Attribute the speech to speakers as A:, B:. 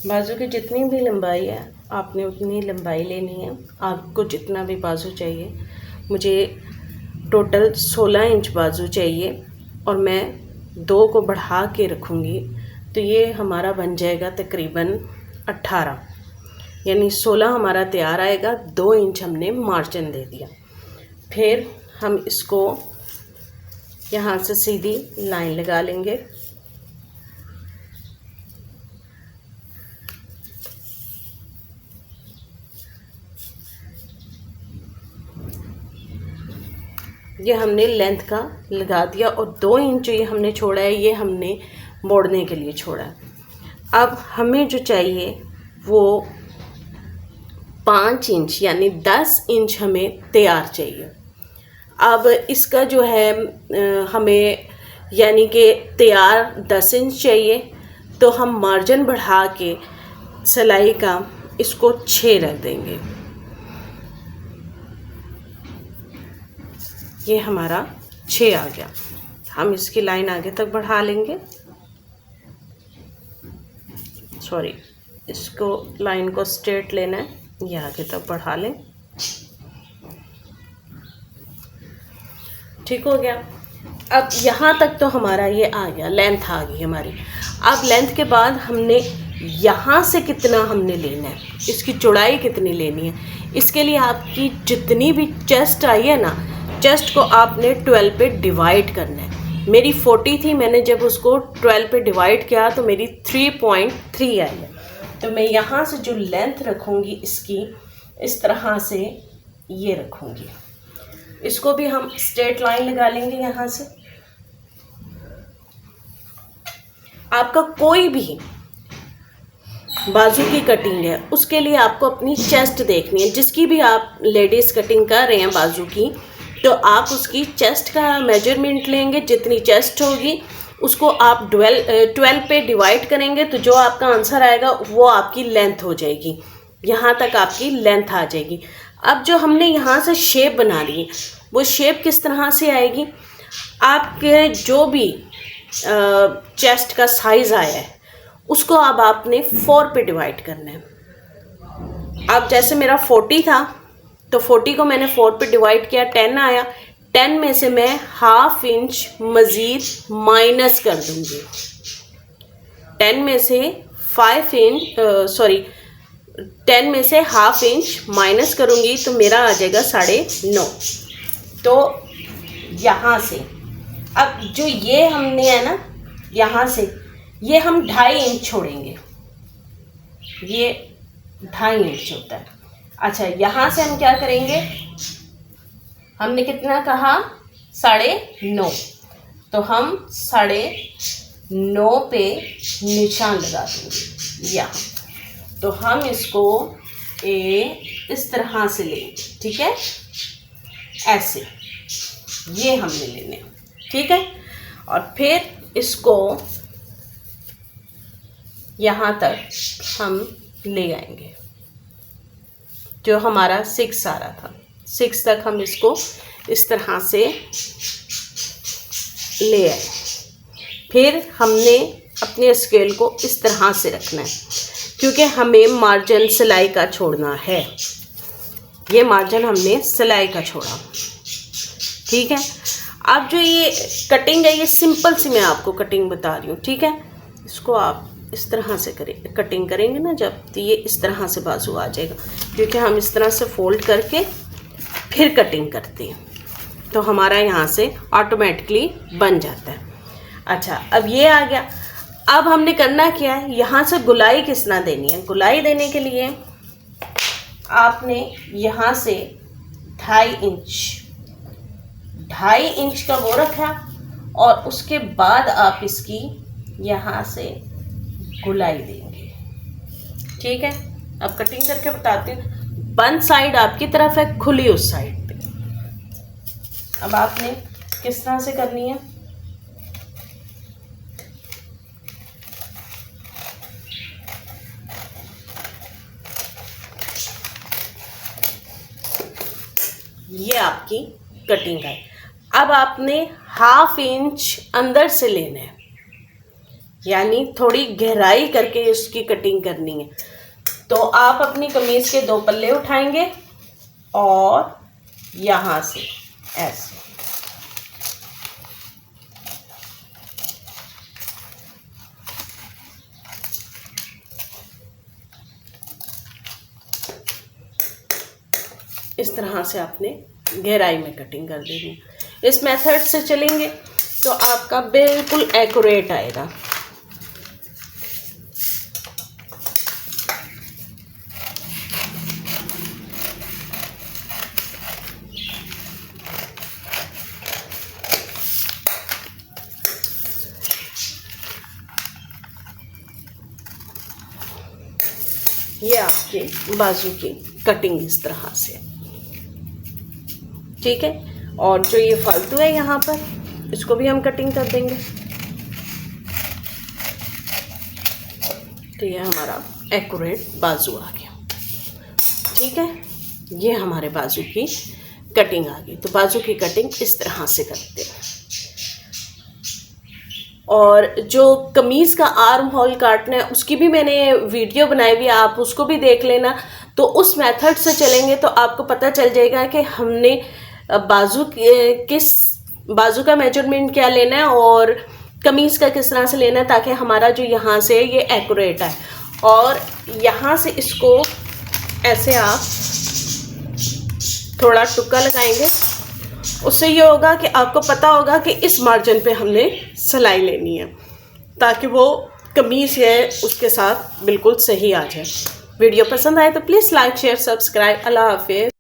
A: बाजू की जितनी भी लंबाई है आपने उतनी लंबाई लेनी है। आपको जितना भी बाजू चाहिए, मुझे टोटल 16 इंच बाजू चाहिए और मैं 2 को बढ़ा के रखूँगी, तो ये हमारा बन जाएगा तकरीबन 18, यानी 16 हमारा तैयार आएगा। 2 इंच हमने मार्जिन दे दिया। फिर हम इसको यहाँ से सीधी लाइन लगा लेंगे। ये हमने लेंथ का लगा दिया और 2 इंच ये हमने छोड़ा है, ये हमने मोड़ने के लिए छोड़ा है। अब हमें जो चाहिए वो 5 इंच यानी 10 इंच हमें तैयार चाहिए। अब इसका जो है हमें यानी कि तैयार 10 इंच चाहिए, तो हम मार्जिन बढ़ा के सिलाई का इसको 6 रख देंगे। ये हमारा 6 आ गया। हम इसकी लाइन आगे तक बढ़ा लेंगे, सॉरी इसको लाइन को स्ट्रेट लेना है, ये आगे तक बढ़ा लें। ठीक हो गया। अब यहाँ तक तो हमारा ये आ गया, लेंथ आ गई हमारी। अब लेंथ के बाद हमने यहाँ से कितना हमने लेना है, इसकी चौड़ाई कितनी लेनी है, इसके लिए आपकी जितनी भी चेस्ट आई है ना, चेस्ट को आपने 12 पे डिवाइड करना है। मेरी 40 थी, मैंने जब उसको 12 पे डिवाइड किया तो मेरी 3.3 आई है। तो मैं यहाँ से जो लेंथ रखूँगी इसकी, इस तरह से ये रखूँगी। इसको भी हम स्ट्रेट लाइन लगा लेंगे यहाँ से। आपका कोई भी बाजू की कटिंग है, उसके लिए आपको अपनी चेस्ट देखनी है। जिसकी भी आप लेडीज़ कटिंग कर रहे हैं बाजू की, तो आप उसकी चेस्ट का मेजरमेंट लेंगे। जितनी चेस्ट होगी उसको आप 12 पे डिवाइड करेंगे, तो जो आपका आंसर आएगा वो आपकी लेंथ हो जाएगी। यहाँ तक आपकी लेंथ आ जाएगी। अब जो हमने यहाँ से शेप बना ली, वो शेप किस तरह से आएगी, आपके जो भी चेस्ट का साइज़ आया है उसको अब आपने 4 पे डिवाइड करना है। अब जैसे मेरा 40 था, तो 40 को मैंने 4 पे डिवाइड किया, 10 आया। 10 में से मैं ½ इंच मज़ीद माइनस कर दूंगी। 10 में से 10 में से ½ इंच माइनस करूंगी, तो मेरा आ जाएगा 9.5। तो यहाँ से अब जो ये हमने है ना, यहाँ से ये हम 2.5 इंच छोड़ेंगे। ये 2.5 इंच होता है। अच्छा, यहाँ से हम क्या करेंगे, हमने कितना कहा, 9.5, तो हम 9.5 पे निशान लगा देंगे यहाँ। तो हम इसको इस तरह से लेंगे, ठीक है, ऐसे ये हमने लेने, ठीक है। और फिर इसको यहाँ तक हम ले आएंगे, जो हमारा 6 आ रहा था, 6 तक हम इसको इस तरह से ले आए। फिर हमने अपने स्केल को इस तरह से रखना है, क्योंकि हमें मार्जिन सिलाई का छोड़ना है। ये मार्जिन हमने सिलाई का छोड़ा, ठीक है। अब जो ये कटिंग है, ये सिंपल सी मैं आपको कटिंग बता रही हूँ, ठीक है। इसको आप इस तरह से कटिंग करेंगे ना जब, तो ये इस तरह से बाजू आ जाएगा, क्योंकि हम इस तरह से फोल्ड करके फिर कटिंग करते हैं, तो हमारा यहाँ से ऑटोमेटिकली बन जाता है। अच्छा, अब ये आ गया। अब हमने करना क्या है, यहाँ से गुलाई कितना देनी है। गुलाई देने के लिए आपने यहाँ से 2.5 इंच का वो रखा, और उसके बाद आप इसकी यहाँ से गुलाई देंगे, ठीक है। अब कटिंग करके बताती हूँ। बंद साइड आपकी तरफ है, खुली उस साइड पे। अब आपने किस तरह से करनी है, ये आपकी कटिंग है। अब आपने ½ इंच अंदर से लेना है, यानी थोड़ी गहराई करके उसकी कटिंग करनी है। तो आप अपनी कमीज के 2 पल्ले उठाएंगे और यहाँ से ऐसे इस तरह से आपने गहराई में कटिंग कर देनी। इस मेथड से चलेंगे तो आपका बिल्कुल एक्यूरेट आएगा। ये आपके बाजू की कटिंग इस तरह से, ठीक है। और जो ये फालतू है यहाँ पर, इसको भी हम कटिंग कर देंगे। तो ये हमारा एक्यूरेट बाजू आ गया, ठीक है। ये हमारे बाजू की कटिंग आ गई। तो बाजू की कटिंग इस तरह से करते हैं। और जो कमीज़ का आर्म होल काटना है उसकी भी मैंने वीडियो बनाई हुई है, आप उसको भी देख लेना। तो उस मेथड से चलेंगे तो आपको पता चल जाएगा कि हमने बाजू का मेजरमेंट क्या लेना है और कमीज़ का किस तरह से लेना है, ताकि हमारा जो यहाँ से ये एक्यूरेट है। और यहाँ से इसको ऐसे आप थोड़ा टुक्का लगाएंगे, उससे ये होगा कि आपको पता होगा कि इस मार्जिन पे हमने सिलाई लेनी है, ताकि वो कमीज़ है उसके साथ बिल्कुल सही आ जाए। वीडियो पसंद आए तो प्लीज़ लाइक शेयर सब्सक्राइब। अल्लाह हाफिज़।